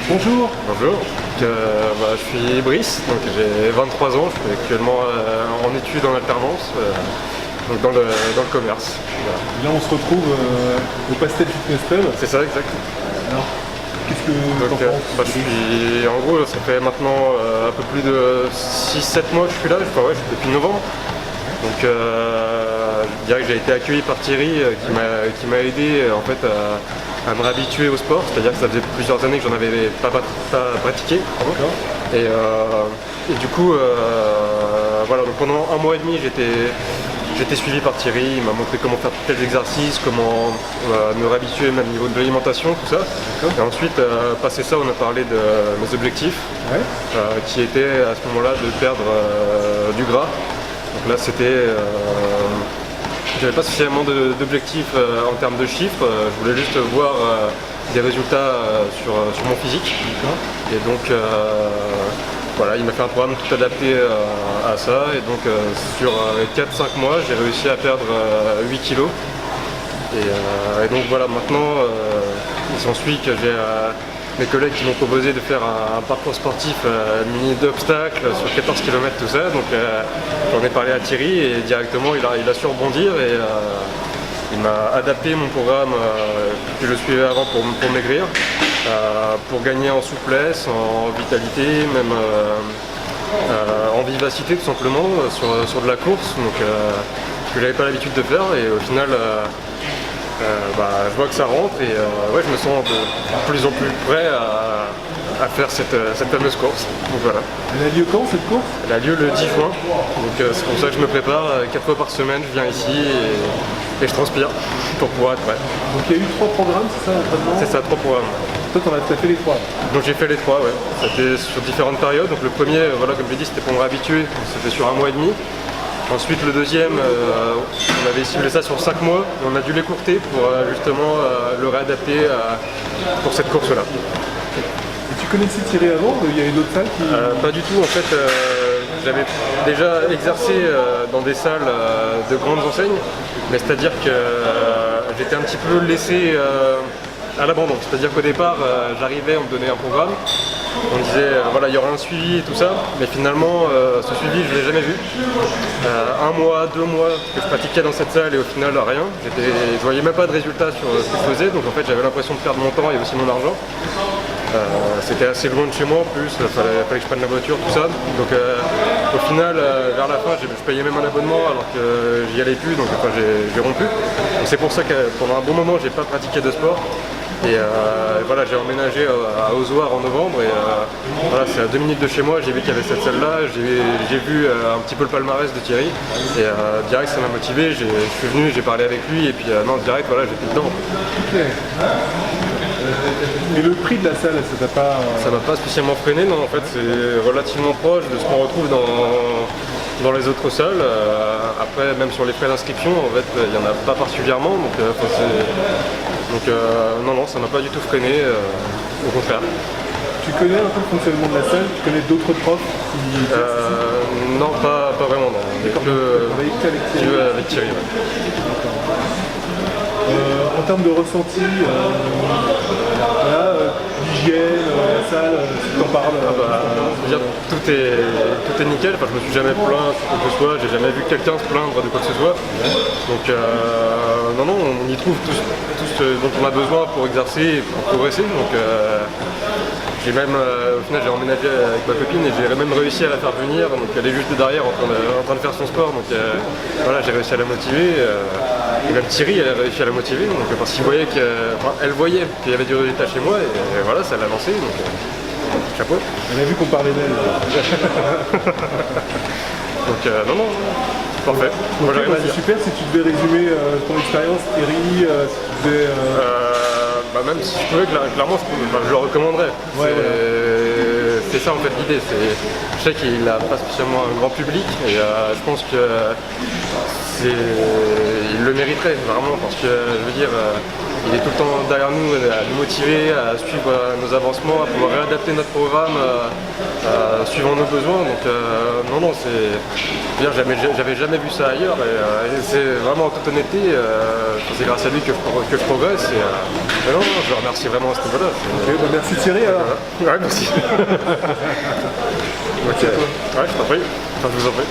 Bonjour. Bonjour, je suis Brice, donc j'ai 23 ans, je suis actuellement en études en alternance donc dans le commerce. Voilà. Là on se retrouve au Pastel Fitness Club. C'est ça, exact. Alors, qu'est-ce que t'en penses? En gros, ça fait maintenant un peu plus de 6-7 mois que je suis là, je suis depuis novembre. Donc je dirais que j'ai été accueilli par Thierry qui m'a aidé en fait à me réhabituer au sport, c'est-à-dire que ça faisait plusieurs années que j'en avais pas pratiqué. Et du coup, voilà, donc pendant un mois et demi j'étais suivi par Thierry, il m'a montré comment faire tels exercices, comment me réhabituer même au niveau de l'alimentation, tout ça. Et ensuite, passé ça, on a parlé de mes objectifs, qui étaient à ce moment-là de perdre du gras. Donc là, j'avais pas spécialement d'objectifs en termes de chiffres, je voulais juste voir des résultats sur mon physique. Et donc voilà, il m'a fait un programme tout adapté à ça. Et donc sur 4-5 mois, j'ai réussi à perdre 8 kilos. Et donc voilà, maintenant, il s'ensuit que j'ai mes collègues qui m'ont proposé de faire un parcours sportif muni d'obstacles sur 14 km, tout ça. Donc j'en ai parlé à Thierry et directement il a su rebondir et il m'a adapté mon programme que je suivais avant pour maigrir, pour gagner en souplesse, en vitalité, même en vivacité tout simplement sur de la course. Donc ce que j'avais pas l'habitude de faire et au final je vois que ça rentre et je me sens de plus en plus prêt à faire cette fameuse course. Donc voilà. Elle a lieu quand cette course? Elle a lieu le 10 juin, donc c'est pour ça que je me prépare 4 fois par semaine, je viens ici et je transpire pour pouvoir être prêt. Donc il y a eu 3 programmes, c'est ça l'entraînement? C'est ça, 3 programmes. Toi t'as fait les 3? Donc j'ai fait les 3, ouais. C'était sur différentes périodes. Donc le premier, voilà, comme j'ai dit, c'était pour me réhabituer, c'était sur un mois et demi. Ensuite le deuxième, on avait ciblé ça sur 5 mois, et on a dû l'écourter pour justement le réadapter pour cette course-là. Et tu connaissais Thierry avant? Il y avait d'autres salles qui... Pas du tout, en fait j'avais déjà exercé dans des salles de grandes enseignes, mais c'est-à-dire que j'étais un petit peu laissé à l'abandon. C'est-à-dire qu'au départ, j'arrivais, on me donnait un programme, on disait voilà, il y aura un suivi et tout ça, mais finalement ce suivi je ne l'ai jamais vu. 1 mois, 2 mois que je pratiquais dans cette salle et au final rien. Je voyais même pas de résultats sur ce que je faisais, donc en fait j'avais l'impression de perdre mon temps et aussi mon argent. C'était assez loin de chez moi en plus, il fallait que je prenne la voiture, tout ça. Donc au final, vers la fin, je payais même un abonnement alors que j'y allais plus, donc j'ai rompu. Donc c'est pour ça que pendant un bon moment, j'ai pas pratiqué de sport. Et voilà, j'ai emménagé à Ozoir en novembre et voilà, c'est à 2 minutes de chez moi, j'ai vu qu'il y avait cette salle-là, j'ai vu un petit peu le palmarès de Thierry et direct ça m'a motivé, je suis venu, j'ai parlé avec lui et puis non, direct, voilà, j'étais dedans. Ok. Et le prix de la salle, ça t'a pas... Ça m'a pas spécialement freiné, non, en fait c'est relativement proche de ce qu'on retrouve dans les autres salles. Après, même sur les frais d'inscription, en fait, il n'y en a pas particulièrement, non, ça m'a pas du tout freiné, au contraire. Tu connais un peu le fonctionnement de la salle? Tu connais d'autres profs qui... Non, pas vraiment, non. Avec Thierry. Ouais. En termes de ressenti, l'hygiène, la salle, si tu en parles. Je veux dire, tout est nickel, enfin, je me suis jamais plaint sur quoi que ce soit, j'ai jamais vu quelqu'un se plaindre de quoi que ce soit. Donc non, on y trouve tout ce dont on a besoin pour exercer et pour progresser. Donc j'ai même, au final j'ai emménagé avec ma copine et j'ai même réussi à la faire venir, donc elle est juste derrière en train de faire son sport, donc voilà, j'ai réussi à la motiver. Et même Thierry, elle a réussi à la motiver, donc parce qu'il voyait elle voyait qu'il y avait du résultat chez moi et voilà, ça l'a lancé, donc chapeau. Elle a vu qu'on parlait d'elle. Donc non, parfait. Moi, c'est super. Si tu devais résumer ton expérience, Thierry, si tu devais... même si je pouvais, clairement, je le recommanderais. C'est ça en fait l'idée. Je sais qu'il n'a pas spécialement un grand public et je pense que il le mériterait vraiment parce que je veux dire il est tout le temps derrière nous, à nous motiver, à suivre nos avancements, à pouvoir réadapter notre programme suivant nos besoins. Donc non, j'avais jamais vu ça ailleurs et c'est vraiment en toute honnêteté, c'est grâce à lui que je progresse. Et non, je le remercie vraiment à ce niveau-là. Ok, bah merci Thierry alors. Ouais, merci. Merci à toi. Ouais, je t'en prie. Enfin, je vous en prie.